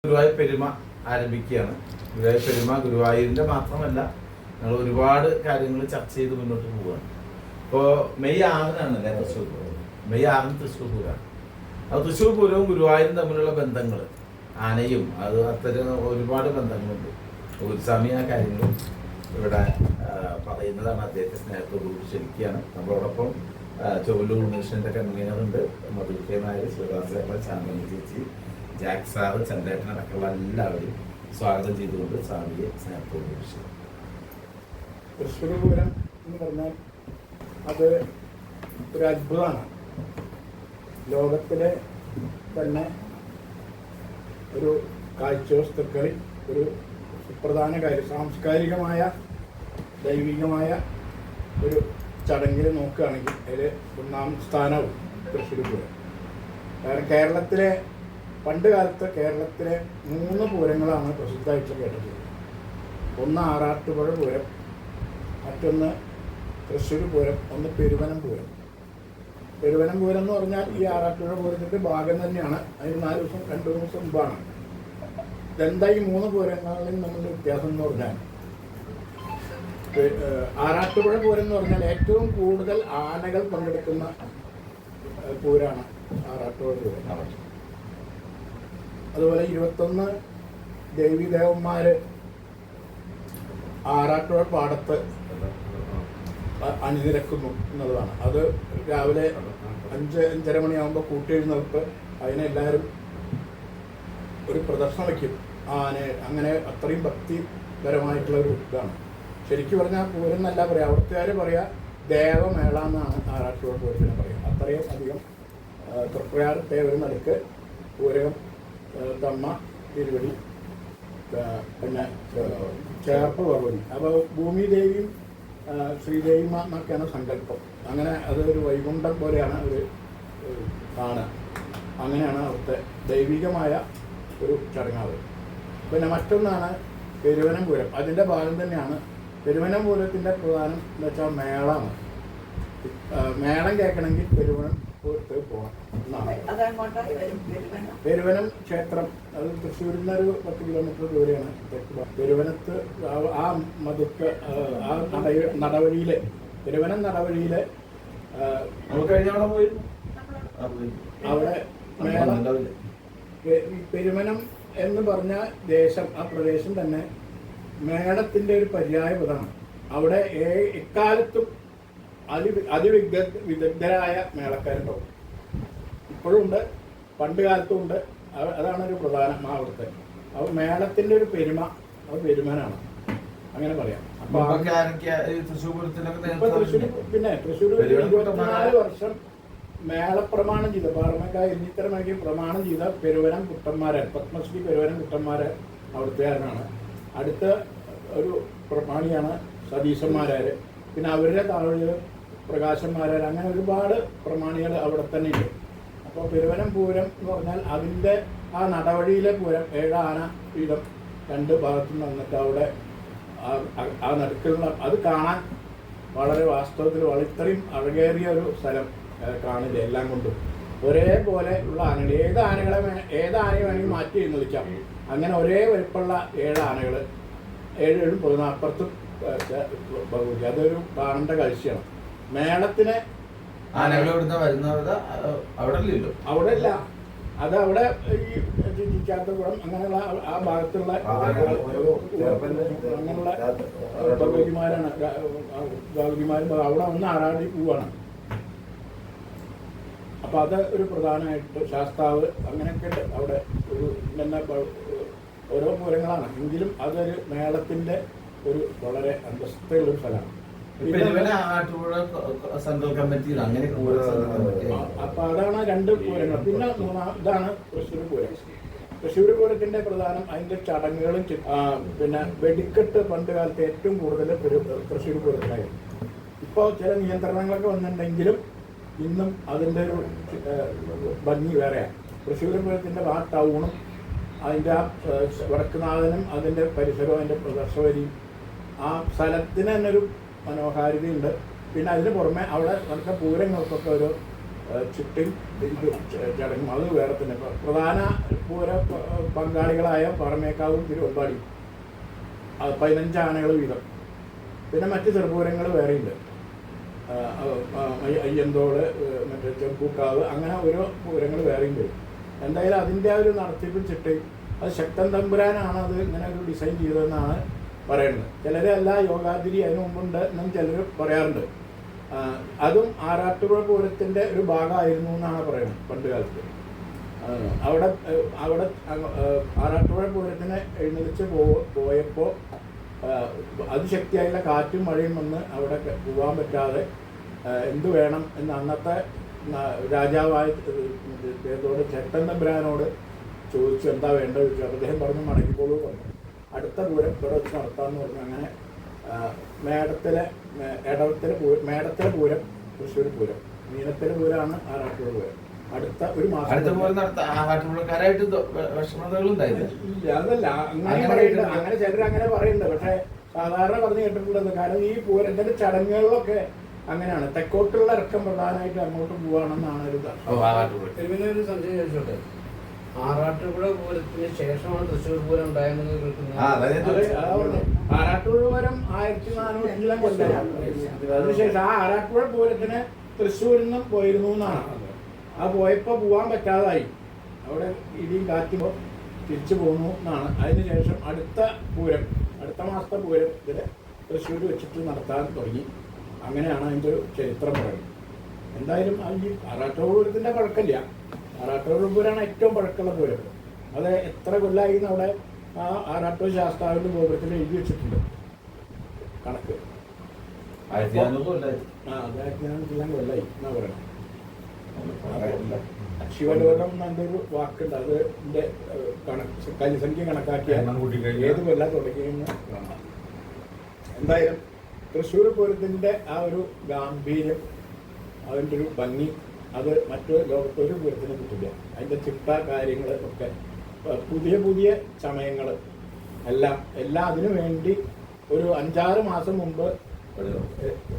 ഗുരുവായൂർ പെരുമ ആരംഭിക്കുകയാണ്. ഗുരുവായൂർ പെരുമ ഗുരുവായൂരിൻ്റെ മാത്രമല്ല, ഞങ്ങൾ ഒരുപാട് കാര്യങ്ങൾ ചർച്ച ചെയ്ത് മുന്നോട്ട് പോവുകയാണ്. ഇപ്പോൾ മെയ് 6-നാണല്ലേ തൃശ്ശൂർ പൂരം. മെയ് 6-ന് തൃശ്ശൂർ പൂരമാണ്. അപ്പോൾ തൃശ്ശൂർ പൂരവും ഗുരുവായൂരും തമ്മിലുള്ള ബന്ധങ്ങൾ, ആനയും അത് അത്തരം ഒരുപാട് ബന്ധങ്ങളുണ്ട്. ഗുരുസ്വാമി ആ കാര്യങ്ങളും ഇവിടെ പറയുന്നതാണ്. അദ്ദേഹത്തെ സ്നേഹത്തോടുകൂടി ക്ഷണിക്കുകയാണ്. നമ്മളോടൊപ്പം ചൊവ്വല്ലൂർ ഉമേഷിൻ്റെ കൺവീനറുണ്ട്, മധു കെ നായർ, ശിവദാസേട്ടൻ, ചാന്ദനി ചേച്ചി, ജാക്ക് സാറ്, ചന്ദ്രേട്ടൻ അടക്കമുള്ള എല്ലാവരും സ്വാഗതം ചെയ്തുകൊണ്ട് സ്വാമിയെ സ്നേഹത്തോട് വിളിച്ചു. തൃശ്ശൂർ പൂരം എന്ന് പറഞ്ഞാൽ അത് ഒരു അത്ഭുതമാണ്. ലോകത്തിലെ തന്നെ ഒരു കാഴ്ചവസ്തുക്കളിൽ ഒരു സുപ്രധാന കാര്യം, സാംസ്കാരികമായ ദൈവികമായ ഒരു ചടങ്ങിൽ നോക്കുകയാണെങ്കിൽ അതിൽ ഒന്നാം സ്ഥാനവും തൃശ്ശൂർ പൂരം. കാരണം കേരളത്തിലെ പണ്ട് കാലത്ത് കേരളത്തിലെ 3 പൂരങ്ങളാണ് പ്രസിദ്ധമായിട്ട് കേട്ടത്. ഒന്ന് ആറാട്ടുപുഴ പൂരം, മറ്റൊന്ന് തൃശ്ശൂർ പൂരം, ഒന്ന് പെരുവനം പൂരം. പെരുവനം പൂരം എന്ന് പറഞ്ഞാൽ ഈ ആറാട്ടുപുഴ പൂരത്തിൻ്റെ ഭാഗം തന്നെയാണ്. അതിന് 4 ദിവസം 2 ദിവസം മുമ്പാണ്. ഇതെന്താ ഈ 3 പൂരങ്ങളിലും നമ്മളുടെ വ്യത്യാസം എന്ന് പറഞ്ഞാൽ, ആറാട്ടുപുഴ പൂരം എന്ന് പറഞ്ഞാൽ ഏറ്റവും കൂടുതൽ ആനകൾ പങ്കെടുക്കുന്ന പൂരമാണ് ആറാട്ടുപുഴ പൂരം. അതുപോലെ 21 ദേവീദേവന്മാർ ആറാട്ടുപുഴ പാടത്ത് അണിനിരക്കുന്നു എന്നുള്ളതാണ്. അത് രാവിലെ 5-5:30 മണിയാകുമ്പോൾ കൂട്ടിയെഴുന്നേൽപ്പ്, അതിനെല്ലാവരും ഒരു പ്രദർശനം വയ്ക്കും ആന. അങ്ങനെ അത്രയും ഭക്തിപരമായിട്ടുള്ളൊരു ഇതാണ്. ശരിക്കും പറഞ്ഞാൽ പൂരം എന്നല്ല പറയുക, അവിടുത്തുകാർ പറയുക ദേവമേള എന്നാണ് ആറാട്ടുപുഴ പൂരത്തിനെ പറയുക. അത്രയും അധികം തൃപ്രയാർ തേവരും നടുക്ക് പൂരകം, തമ്മ, തിരുവടി, പിന്നെ ചേർപ്പ് ഭഗവതി. അപ്പോൾ ഭൂമിദേവിയും ശ്രീദേവിമ എന്നൊക്കെയാണ് സങ്കല്പം. അങ്ങനെ അതൊരു വൈകുണ്ഠം പോലെയാണ് ഒരു കാണുക. അങ്ങനെയാണ് അവിടുത്തെ ദൈവികമായ ഒരു ചടങ്ങാവ്. പിന്നെ മറ്റൊന്നാണ് പെരുവനം പൂരം. അതിൻ്റെ ഭാഗം തന്നെയാണ്. പെരുവനം പൂരത്തിൻ്റെ പ്രധാനം എന്ന് വെച്ചാൽ മേളമാണ്. മേളം കേൾക്കണമെങ്കിൽ പെരുവനം പൂരത്ത് പോകണം എന്നാണ്. പെരുവനം ക്ഷേത്രം അത് തൃശ്ശൂരിൽ നിന്നൊരു 10 കിലോമീറ്റർ ദൂരെയാണ്. പെരുവനത്ത് ആ മതുക്ക് ആ നടവഴിയിലെ പെരുവനം നടവഴിയിലെ അവിടെ മേളം. പെരുവനം എന്ന് പറഞ്ഞ ദേശം, ആ പ്രദേശം തന്നെ മേളത്തിൻ്റെ ഒരു പര്യായപദമാണ്. അവിടെ എക്കാലത്തും അതിവിദഗ്ധരായ മേളക്കാരുണ്ടാവും. ഇപ്പോഴും ഉണ്ട്, പണ്ട് കാലത്തും ഉണ്ട്. അതാണ് ഒരു പ്രധാനം അവിടുത്തെ. അപ്പോൾ മേളത്തിൻ്റെ ഒരു പെരുമ, അത് പെരുമനാണ്, അങ്ങനെ പറയാം. പിന്നെ തൃശ്ശൂർ 24 വർഷം മേളപ്രമാണം ചെയ്ത പാറമേക്കായ എന്നിത്തരമാക്കി പ്രമാണം ചെയ്ത പെരുവനം കുട്ടന്മാരൻ, പത്മശ്രീ പെരുവനം കുട്ടന്മാരൻ അവിടുത്തുകാരനാണ്. അടുത്ത ഒരു പ്രമാണിയാണ് സതീശന്മാരാർ. പിന്നെ അവരുടെ താഴെ പ്രകാശന്മാരാർ. അങ്ങനെ ഒരുപാട് പ്രമാണികൾ അവിടെ തന്നെ ഉണ്ട്. അപ്പോൾ പെരുവനം പൂരം എന്ന് പറഞ്ഞാൽ അതിൻ്റെ ആ നടവഴിയിലെ പൂരം 7 ആന വീതം 2 ഭാഗത്തു നിന്നിട്ട് അവിടെ ആ നടുക്കുള്ള അത് കാണാൻ വളരെ വാസ്തവത്തിൽ ഇത്രയും അഴകേറിയ ഒരു സ്ഥലം കാണില്ല. എല്ലാം കൊണ്ടും ഒരേപോലെ ഉള്ള ആനകൾ, ഏത് ആനയെ വേണമെങ്കിൽ മാറ്റി എഴുന്നള്ളിക്കാം. അങ്ങനെ ഒരേ വലുപ്പമുള്ള 7 ആനകൾ, 7 14 അപ്പുറത്തും ഭഗവതി. അതൊരു കാണേണ്ട കാഴ്ചയാണ്. മേളത്തിന് അവിടെ ഇല്ല, അത് അവിടെ ഈ ചിറ്റാത്തകുളം അങ്ങനെയുള്ള ആ ഭാഗത്തുള്ള അങ്ങനെയുള്ള ഭഗവതിമാരാണ്. ഭഗവതിമാരും അവിടെ ഒന്ന് ആറാടി പോവാണ്. അപ്പം അത് ഒരു പ്രധാനമായിട്ട് ശാസ്താവ് അങ്ങനെയൊക്കെ അവിടെ ഒരു തന്നെ ഓരോ പൂരങ്ങളാണ്. എങ്കിലും അതൊരു മേളത്തിൻ്റെ ഒരു വളരെ അന്തസ്സുള്ളൊരു സ്ഥലമാണ്. അപ്പൊ അതാണ് 2 പൂരങ്ങൾ. പിന്നെ ഇതാണ് തൃശ്ശൂർ പൂരം. തൃശ്ശൂർ പൂരത്തിന്റെ പ്രധാനം അതിന്റെ ചടങ്ങുകളും പിന്നെ വെടിക്കെട്ട് പണ്ട് കാലത്ത് ഏറ്റവും കൂടുതൽ തൃശ്ശൂർ പൂരത്തിലായിരുന്നു. ഇപ്പോൾ ചില നിയന്ത്രണങ്ങളൊക്കെ വന്നിട്ടുണ്ടെങ്കിലും ഇന്നും അതിൻ്റെ ഒരു ഭംഗി വേറെയാണ്. തൃശ്ശൂർ പൂരത്തിന്റെ ആ ടൗണും അതിൻ്റെ ആ വടക്കുനാഥനും അതിൻ്റെ പരിസരവും അതിൻ്റെ പ്രദർശനവരിയും ആ സ്ഥലത്തിന് തന്നെ ഒരു മനോഹാരിതയുണ്ട്. പിന്നെ അതിന് പുറമെ അവിടെ നടക്കുന്ന പൂരങ്ങൾക്കൊക്കെ ഒരു ചുറ്റും ഇത് ചടങ്ങും അത് വേറെ തന്നെ. പ്രധാന പൂര പങ്കാളികളായ പാറമേക്കാവും തിരുവമ്പാടിയും 15 ആനകൾ വീതം. പിന്നെ മറ്റ് ചെറുപൂരങ്ങൾ വേറെയുണ്ട്. അയ്യന്തോട്, മറ്റേ ചെമ്പൂക്കാവ്, അങ്ങനെ ഓരോ പൂരങ്ങൾ വേറെയും വരും. എന്തായാലും അതിൻ്റെ ആ ഒരു നടത്തിപ്പും ചിട്ടയും അത് ശക്തൻ തമ്പുരാനാണ് അത് ഇങ്ങനെ ഒരു ഡിസൈൻ ചെയ്തതെന്നാണ് പറയുന്നത്. ചിലരല്ല യോഗാതിരി അതിന് മുമ്പുണ്ട് എന്നും ചിലർ പറയാറുണ്ട്. അതും ആറാട്ടുപുഴ പൂരത്തിൻ്റെ ഒരു ഭാഗമായിരുന്നു എന്നാണ് പറയുന്നത് പണ്ട് കാലത്ത്. അവിടെ ആറാട്ടുപുഴ പൂരത്തിന് എഴുന്നള്ളിച്ച് പോയപ്പോൾ അതിശക്തിയായുള്ള കാറ്റും മഴയും വന്ന് അവിടെ പോകാൻ പറ്റാതെ എന്തു വേണം എന്ന് അന്നത്തെ രാജാവായ ശക്തൻ തമ്പുരാനോട് ചോദിച്ചു, എന്താ വേണ്ടത് ചോദിച്ചു. അപ്പോൾ അദ്ദേഹം പറഞ്ഞു മടങ്ങിക്കോളൂ പറഞ്ഞു. അടുത്ത പൂരം ഇവിടെ വെച്ച് നടത്താമെന്ന് പറഞ്ഞു. അങ്ങനെ മേടത്തിലെ പൂരം തൃശ്ശൂർ പൂരം, മീനത്തിലെ പൂരമാണ് ആറാട്ടുപുഴ പൂരം. അടുത്ത ഒരു മാസം അതല്ല അങ്ങനെ പറയുന്നുണ്ട്. അങ്ങനെ ചിലർ അങ്ങനെ പറയുന്നുണ്ട്. പക്ഷെ സാധാരണ പറഞ്ഞു കേട്ടിട്ടുള്ളത്, കാരണം ഈ പൂരത്തിന്റെ ചടങ്ങുകളിലൊക്കെ അങ്ങനെയാണ്. തെക്കോട്ടുള്ള ഇറക്കം പ്രധാനമായിട്ട് അങ്ങോട്ട് പോവാണെന്നാണ് ഒരു സംശയം ചോദിച്ചോട്ടെ. ആറാട്ടുപുഴ പൂരത്തിന് ശേഷമാണ് തൃശ്ശൂർ പൂരം ഉണ്ടായെന്ന് കേൾക്കുന്നത്. ആറാട്ടുപുഴ പൂരം 1400 കൊല്ലം. അതിനുശേഷം ആ ആറാട്ടുപുഴ പൂരത്തിന് തൃശ്ശൂരിൽ നിന്നും പോയിരുന്നു എന്നാണ്. ആ പോയപ്പോൾ പോകാൻ പറ്റാതായി. അവിടെ ഇടിയും കാറ്റുമ്പോൾ തിരിച്ചു പോന്നു എന്നാണ്. അതിനുശേഷം അടുത്ത മാസത്തെ പൂരം ഇതിൽ തൃശ്ശൂർ വെച്ചിട്ട് നടത്താൻ തുടങ്ങി. അങ്ങനെയാണ് അതിൻ്റെ ഒരു ചരിത്രം പറയുന്നത്. എന്തായാലും ഈ ആറാട്ടുപുഴ പൂരത്തിൻ്റെ പഴക്കമില്ല. ആറാട്ടുപുഴ പൂരമാണ് ഏറ്റവും പഴക്കമുള്ള പൂരം. അത് എത്ര കൊല്ലമായി അവിടെ ആ ആറാട്ടുപുഴ ശാസ്താവിൻ്റെ ഗോപുരത്തിൽ എഴുതി വെച്ചിട്ടുണ്ട് കണക്ക്. 1400 കൊല്ലായി. 1400 കൊല്ലായി എന്നാ പറയണം. ശിവലോകം എന്നൊരു വാക്കുണ്ട്. അത് കലിസംഖ്യ കണക്കാക്കിയാൽ ഏത് കൊല്ലം തുടങ്ങിയെന്ന് കാണാം. എന്തായാലും തൃശ്ശൂർ പൂരത്തിൻ്റെ ആ ഒരു ഗാംഭീര്യം, അതിൻ്റെ ഒരു ഭംഗി അത് മറ്റു ലോകത്തൊരു പൂരത്തിന് കിട്ടില്ല. അതിൻ്റെ ചിട്ട കാര്യങ്ങൾ ഒക്കെ പുതിയ ചമയങ്ങൾ എല്ലാം അതിനു വേണ്ടി ഒരു 5-6 മാസം മുമ്പ്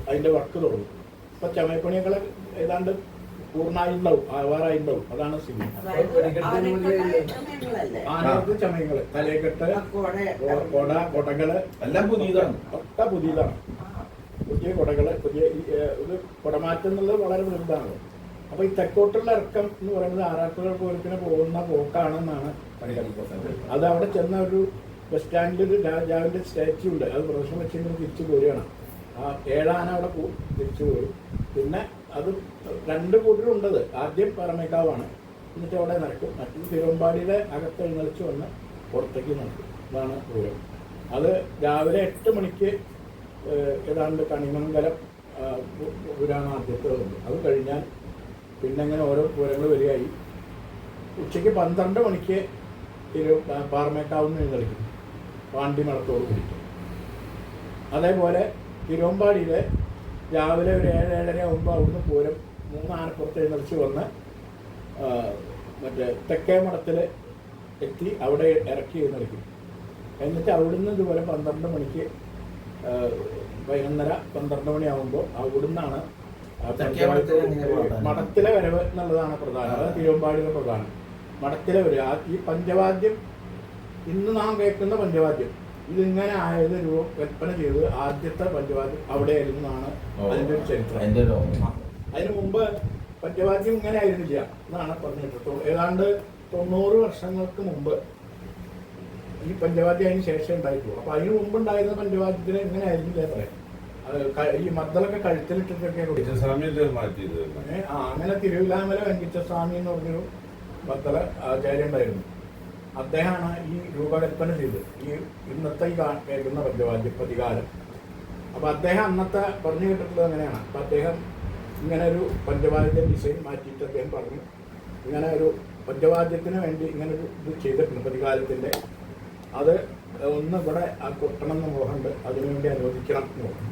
അതിൻ്റെ വർക്ക് തുടങ്ങും. ഇപ്പം ചമയപ്പണികളെ ഏതാണ്ട് പൂർണ്ണമായിട്ടുണ്ടാവും, ആവാറായിട്ടുണ്ടാവും. അതാണ് സ്ഥിതി. ആനകൾക്ക് ചമയങ്ങൾ, തലയെക്കെട്ട്, കൊടകള് എല്ലാം പുതിയതാണ്. ഒക്കെ പുതിയതാണ്. പുതിയ കൊടകള്, ഇത് കുടമാറ്റം എന്നുള്ളത് വളരെ വലുതാണ്. അപ്പൊ ഈ തെക്കോട്ടുള്ള ഇറക്കം എന്ന് പറയുന്നത് ആറാട്ടുപുഴ പൂരത്തിന് പോകുന്ന പോക്കാണെന്നാണ് പരിഗണിക്കുന്നത്. അത് അവിടെ ചെന്ന ഒരു ബസ് സ്റ്റാൻഡിൽ ഒരു രാജാവിന്റെ സ്റ്റാച്യു ഉണ്ട്. അത് പ്രദർശനം വെച്ചിങ്ങനെ തിരിച്ചു പോരുകയാണ്. ആ 7 ആന അവിടെ തിരിച്ചു പോരും. പിന്നെ അത് 2 കൂട്ടരുണ്ടത്. ആദ്യം പറമേക്കാവാണ്, എന്നിട്ട് അവിടെ നടക്കും. മറ്റൊരു തിരുവമ്പാടിയുടെ അകത്ത് എഴുന്നള്ളിച്ച് വന്ന് പുറത്തേക്ക് നടക്കും. ഇതാണ് പൂരം. അത് രാവിലെ 8 മണിക്ക് ഏതാണ്ട് കണിമംഗലം പൂരാണ് ആദ്യത്തെ ഉണ്ട്. അത് കഴിഞ്ഞാൽ പിന്നെ അങ്ങനെ ഓരോ പൂരങ്ങൾ വരികയായി. ഉച്ചയ്ക്ക് 12 മണിക്ക് പാറമേക്കാവുന്ന എഴുന്നള്ളിക്കും പാണ്ടിമളത്തോട് കൂടിയിട്ട്. അതേപോലെ തിരുവമ്പാടിയിൽ രാവിലെ ഒരു 7-7:30 ആകുമ്പോൾ അവിടുന്ന് പൂരം 3 ആനപ്പുറത്ത് എഴുന്നള്ളിച്ച് വന്ന് മറ്റേ തെക്കേ മഠത്തിൽ എത്തി അവിടെ ഇറക്കി എഴുന്നള്ളിക്കും. എന്നിട്ട് അവിടുന്ന് ഇതുപോലെ 12 മണിക്ക് 11:30-12 മണിയാകുമ്പോൾ അവിടുന്നാണ് മഠത്തിലെ വരവ് എന്നുള്ളതാണ് പ്രധാനം. അത് തിരുവമ്പാടിയുടെ പ്രധാനം. മഠത്തിലെ വരവ്. ഈ പഞ്ചവാദ്യം, ഇന്ന് നാം കേൾക്കുന്ന പഞ്ചവാദ്യം, ഇതിങ്ങനെ ആയത് കൽപ്പന ചെയ്ത് ആദ്യത്തെ പഞ്ചവാദ്യം അവിടെയായിരുന്നു എന്നാണ് അതിൻ്റെ ഒരു ചരിത്രം. അതിന് മുമ്പ് പഞ്ചവാദ്യം ഇങ്ങനെ ആയിരുന്നില്ല എന്നാണ് പറഞ്ഞിട്ടുള്ളത്. ഏതാണ്ട് 90 വർഷങ്ങൾക്ക് മുമ്പ് ഈ പഞ്ചവാദ്യം അതിന് ശേഷം ഉണ്ടായിട്ടുള്ളൂ. അപ്പൊ അതിന് മുമ്പ് ഉണ്ടായിരുന്ന പഞ്ചവാദ്യത്തിന് ഇങ്ങനെ ആയിരുന്നില്ല അത്രേ. ഈ മദ്ദളൊക്കെ കഴുത്തിലിട്ടിട്ടൊക്കെ അങ്ങനെ തിരുവിലാമല വെങ്കിട്ടസ്വാമി എന്ന് പറഞ്ഞൊരു മദ്ദള ആചാര്യ ഉണ്ടായിരുന്നു. അദ്ദേഹമാണ് ഈ രൂപകൽപ്പന ചെയ്തത് ഈ ഇന്നത്തെ ഈ കേൾക്കുന്ന പഞ്ചവാദ്യം പ്രതികാലം. അപ്പൊ അദ്ദേഹം അന്നത്തെ പറഞ്ഞു കേട്ടിട്ടുള്ളത് അങ്ങനെയാണ്. അപ്പൊ അദ്ദേഹം ഇങ്ങനെ ഒരു പഞ്ചവാദ്യ ഡിസൈൻ മാറ്റിയിട്ട് അദ്ദേഹം പറഞ്ഞു, ഇങ്ങനെ ഒരു പഞ്ചവാദ്യത്തിന് വേണ്ടി ഇങ്ങനെ ഒരു ഇത് ചെയ്തിട്ടുണ്ട് പ്രതികാലത്തിന്റെ. അത് ഒന്ന് ഇവിടെ ആ കൊട്ടണം എന്ന് മോഹമുണ്ട്, അതിനുവേണ്ടി അനുവദിക്കണം എന്ന് പറഞ്ഞു.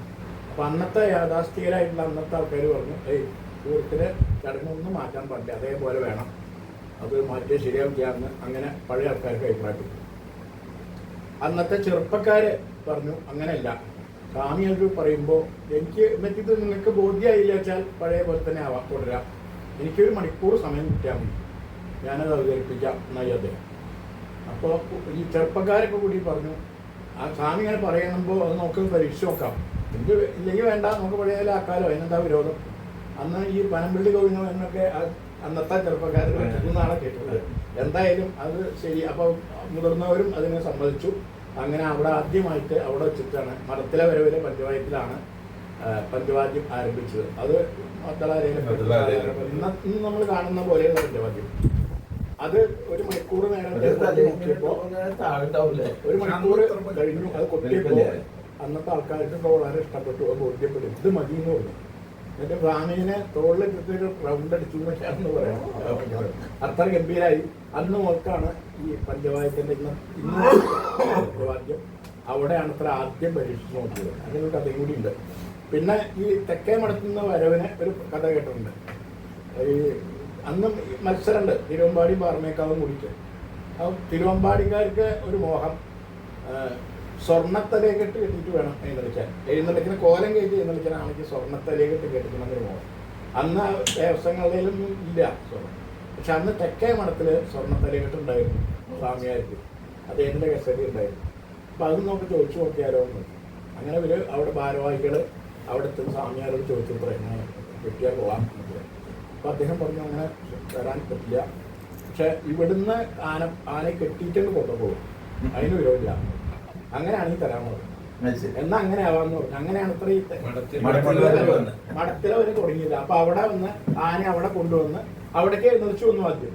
അപ്പൊ അന്നത്തെ യാഥാസ്ഥികരായിട്ടുള്ള അന്നത്തെ ആൾക്കാർ പറഞ്ഞു, പൂരത്തിന് ചടങ്ങൊന്നും മാറ്റാൻ പാടില്ല, അതേപോലെ വേണം, അത് മാറ്റിയാൽ ശരിയാവില്ലാന്ന് അങ്ങനെ പഴയ ആൾക്കാർക്ക് അഭിപ്രായപ്പെട്ടു. അന്നത്തെ ചെറുപ്പക്കാര് പറഞ്ഞു അങ്ങനെയല്ല, സ്വാമി ഒരു പറയുമ്പോൾ എനിക്ക് എന്നിട്ടിത് നിങ്ങൾക്ക് ബോധ്യമായില്ല വെച്ചാൽ പഴയ പോലെ തന്നെ ആവാം, തുടരാം എനിക്കൊരു മണിക്കൂർ സമയം കിട്ടിയാൽ മതി, ഞാനത് അവതരിപ്പിക്കാം എന്നായി അദ്ദേഹം. അപ്പോൾ ഈ ചെറുപ്പക്കാരൊക്കെ കൂടി പറഞ്ഞു, ആ സ്വാമി ഇങ്ങനെ പറയുമ്പോൾ അത് നമുക്ക് പരീക്ഷിച്ച് നോക്കാം, എനിക്ക് ഇല്ലെങ്കിൽ വേണ്ട, നമുക്ക് പഴയതിലാക്കാലോ, അതിനെന്താ വിരോധം. അന്ന് ഈ പനമ്പള്ളി ഗോവിന്ദൻ എന്നൊക്കെ അന്നത്തെ ചെറുപ്പക്കാരിൽ നിന്നാണ് കേട്ടത്. എന്തായാലും അത് ശരി. അപ്പോൾ മുതിർന്നവരും അതിനെ സമ്മതിച്ചു. അങ്ങനെ അവിടെ ആദ്യമായിട്ട് അവിടെ വെച്ചിട്ടാണ് മടത്തിലെ വരവിലെ പഞ്ചവാദ്യത്തിലാണ് പഞ്ചവാദ്യം ആരംഭിച്ചത്. അത് ഇന്ന് നമ്മൾ കാണുന്ന പോലെയുള്ള പഞ്ചവാദ്യം. അത് ഒരു മണിക്കൂർ നേരം നോക്കിയപ്പോൾ ഒരു മണിക്കൂർ കഴിഞ്ഞു. അത് കൊട്ടിയപ്പോൾ അന്നത്തെ ആൾക്കാർക്ക് വളരെ ഇഷ്ടപ്പെട്ടു, അത് ബോധ്യപ്പെട്ടു, ഇത് മതി എന്ന് പറഞ്ഞു. എന്നിട്ട് സ്വാമീനെ തോളിലെടുത്തൊരു റൗണ്ട് അടിച്ചു എന്ന് പറയാം. അത്ര ഗംഭീരായി. അന്ന് മുതൽക്കാണ് ഈ പഞ്ചവാദ്യത്തിന്റെ ഇന്ന് പഞ്ചവാദ്യം അവിടെയാണ് അത്ര ആദ്യം പരീക്ഷിച്ച് നോക്കിയത്. അങ്ങനെ ഒരു കഥയും കൂടി ഉണ്ട്. പിന്നെ ഈ തെക്കേ മടത്തുന്ന വരവിനെ ഒരു കഥ കേട്ടിട്ടുണ്ട്. ഈ അന്ന് മത്സരമുണ്ട് തിരുവമ്പാടി പാറമേക്കാവും കൂടിയിട്ട്. അപ്പം തിരുവമ്പാടിക്കാർക്ക് ഒരു മോഹം, സ്വർണ്ണത്തലയെക്കെട്ട് കെട്ടിയിട്ട് വേണം എഴുന്നള്ളിക്കാൻ. എഴുന്നള്ളിക്കുന്ന കോലം കയറ്റി എഴുന്നള്ളിക്കാനാണെങ്കിൽ സ്വർണ്ണത്തലയെക്കെട്ട് കെട്ടിക്കണമെന്നൊരു മോഹം. അന്ന് ദേവസ്വങ്ങളിലൊന്നും ഇല്ല സ്വർണ്ണം. പക്ഷെ അന്ന് തെക്കേ മഠത്തിൽ സ്വർണ്ണത്തലയെക്കെട്ടുണ്ടായിരുന്നു സ്വാമിയാർക്ക്, അദ്ദേഹത്തിൻ്റെ കസ്റ്റഡി ഉണ്ടായിരുന്നു. അപ്പം അത് നമുക്ക് ചോദിച്ചു നോക്കിയാലോ എന്ന്. അങ്ങനെ ഇവർ അവിടെ ഭാരവാഹികൾ അവിടുത്തെ സ്വാമിയാരോട് ചോദിച്ചു എങ്ങനെ കെട്ടിയാൽ പോകാം എന്ന്. അപ്പം അദ്ദേഹം പറഞ്ഞു അങ്ങനെ വരാൻ പറ്റില്ല, പക്ഷെ ഇവിടുന്ന് ആനയെ കെട്ടിയിട്ടൊന്ന് കൊണ്ടുപോകും, അതിന് വിരോധമില്ല, അങ്ങനെയാണെങ്കിൽ തരാമെന്ന് പറഞ്ഞു. എന്നാ അങ്ങനെ ആവാന്ന് പറഞ്ഞു. അങ്ങനെയാണ് ഇത്ര ഈ മഠത്തിലെ വരെ തുടങ്ങിയത്. അപ്പൊ അവിടെ വന്ന് ആനയെ അവിടെ കൊണ്ടുവന്ന് അവിടേക്ക് എഴുന്നള്ളിച്ചു വന്നു. ആദ്യം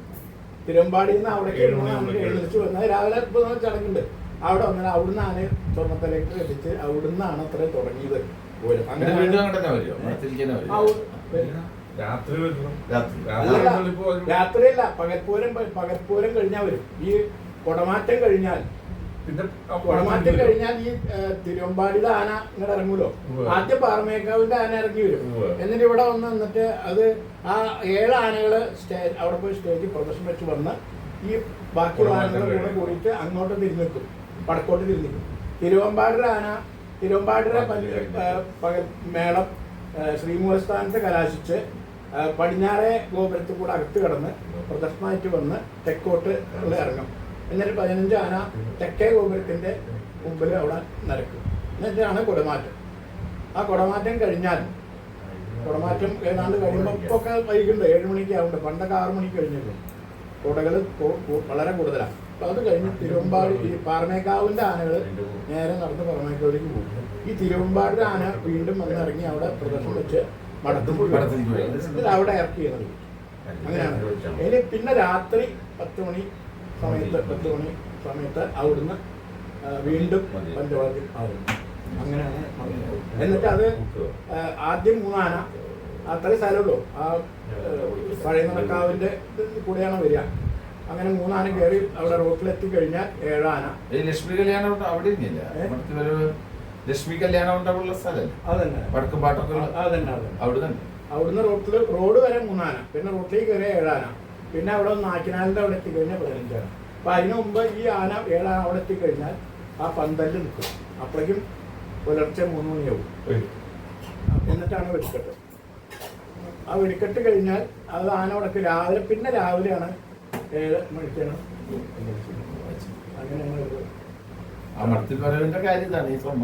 തിരുവമ്പാടിയിൽ നിന്ന് അവിടേക്ക് എഴുന്നള്ളിച്ചു വന്നത് രാവിലെ ചടങ്ങുണ്ട്. അവിടെ വന്നാൽ അവിടുന്ന് ആനയെ സ്വർണ്ണത്തിലേക്ക് എത്തിച്ച് അവിടുന്നാണ് അത്ര തുടങ്ങിയത് പോലും. രാത്രിയല്ല, പകൽപ്പൂരം കഴിഞ്ഞാൽ വരും. ഈ കുടമാറ്റം കഴിഞ്ഞാൽ ഈ തിരുവമ്പാടിയുടെ ആന ഇങ്ങോട്ട് ഇറങ്ങൂലോ. ആദ്യം പാറമേക്കാവിന്റെ ആന ഇറങ്ങി വരും. എന്നിട്ട് ഇവിടെ വന്ന് നിന്നിട്ട് അത് ആ 7 ആനകള് അവിടെ പോയി സ്റ്റേജിൽ പ്രദർശനം വെച്ച് വന്ന് ഈ ബാക്കി ആനകളുടെ കൂടെ കൂടിയിട്ട് അങ്ങോട്ട് തിരിഞ്ഞു നിൽക്കും, വടക്കോട്ട് തിരിഞ്ഞു നിൽക്കും. തിരുവമ്പാടിയുടെ പകൽ മേളം ശ്രീമൂലസ്ഥാനത്ത് കലാശിച്ച് പടിഞ്ഞാറേ ഗോപുരത്തിൽ കൂടെ അകത്ത് കിടന്ന് പ്രദർശനമായിട്ട് വന്ന് തെക്കോട്ട് ഇറങ്ങും. എന്നിട്ട് 15 ആന തെക്കേ ഗോപുരത്തിന്റെ മുമ്പിൽ അവിടെ നിരക്കും. എന്നിട്ടാണ് കുടമാറ്റം. ആ കുടമാറ്റം കഴിഞ്ഞാൽ കുടമാറ്റം ഏതാണ്ട് കഴിയുമ്പോൾ ഒക്കെ വൈകുണ്ട് 7 മണിക്ക് ആവുന്നുണ്ട്. പണ്ടൊക്കെ 6 മണിക്ക് കഴിഞ്ഞിരുന്നു. കുടകൾ വളരെ കൂടുതലാണ്. അപ്പൊ അത് കഴിഞ്ഞ് തിരുവമ്പാടി ഈ പാറമേക്കാവിന്റെ ആനകൾ നേരെ നടന്ന് പാറമേക്കാവിലേക്ക് പോകും. ഈ തിരുവമ്പാടിന്റെ ആന വീണ്ടും വന്ന് ഇറങ്ങി അവിടെ പ്രദർശനം വെച്ച് മടത്തിൽ അവിടെ ഇറക്കി ചെയ്യുന്നത്. അങ്ങനെയാണ്. ഇനി പിന്നെ രാത്രി 10 മണി സമയത്ത് അവിടുന്ന് വീണ്ടും പഞ്ചവാദ്യം ആവും. അങ്ങനെയാണ്. എന്നിട്ട് അത് ആദ്യം 3 ആന, അത്ര സ്ഥലമുള്ളൂ, ആ പഴയ നടക്കാവിന്റെ കൂടെയാണ് വരിക. അങ്ങനെ 3 ആന കയറി അവിടെ റോട്ടിലെത്തി കഴിഞ്ഞാൽ 7 ആന. ലക്ഷ്മി കല്യാണം അവിടെ ലക്ഷ്മി കല്യാണം ഉണ്ടാവുള്ള സ്ഥലം അതന്നെ, വടക്കും പാട്ടൊക്കെ അതന്നെ. അവിടുന്ന് റോഡ് വരെ 3 ആന, പിന്നെ റോട്ടിലേക്ക് കയറിയ 7 ആന, പിന്നെ അവിടെ നാക്കിനാലിന്റെ അവിടെ എത്തിക്കഴിഞ്ഞാൽ 15 ആന. അപ്പൊ അതിനു മുമ്പ് ഈ ആന 7 ആന അവിടെ എത്തിക്കഴിഞ്ഞാൽ ആ പന്തലിൽ നിൽക്കും. അപ്പോഴേക്കും പുലർച്ചെ 3 മണിയാവും. എന്നിട്ടാണ് വെടിക്കെട്ട്. ആ വെടിക്കെട്ട് കഴിഞ്ഞാൽ അത് ആന ഉടക്ക് രാവിലെ, പിന്നെ രാവിലെയാണ് 7 മണിക്കാണ്. അങ്ങനെയാണ് ആ മഠത്തിൽ വരവിന്റെ കാര്യം ഇതാണ് ഈ സ്വർണ്ണ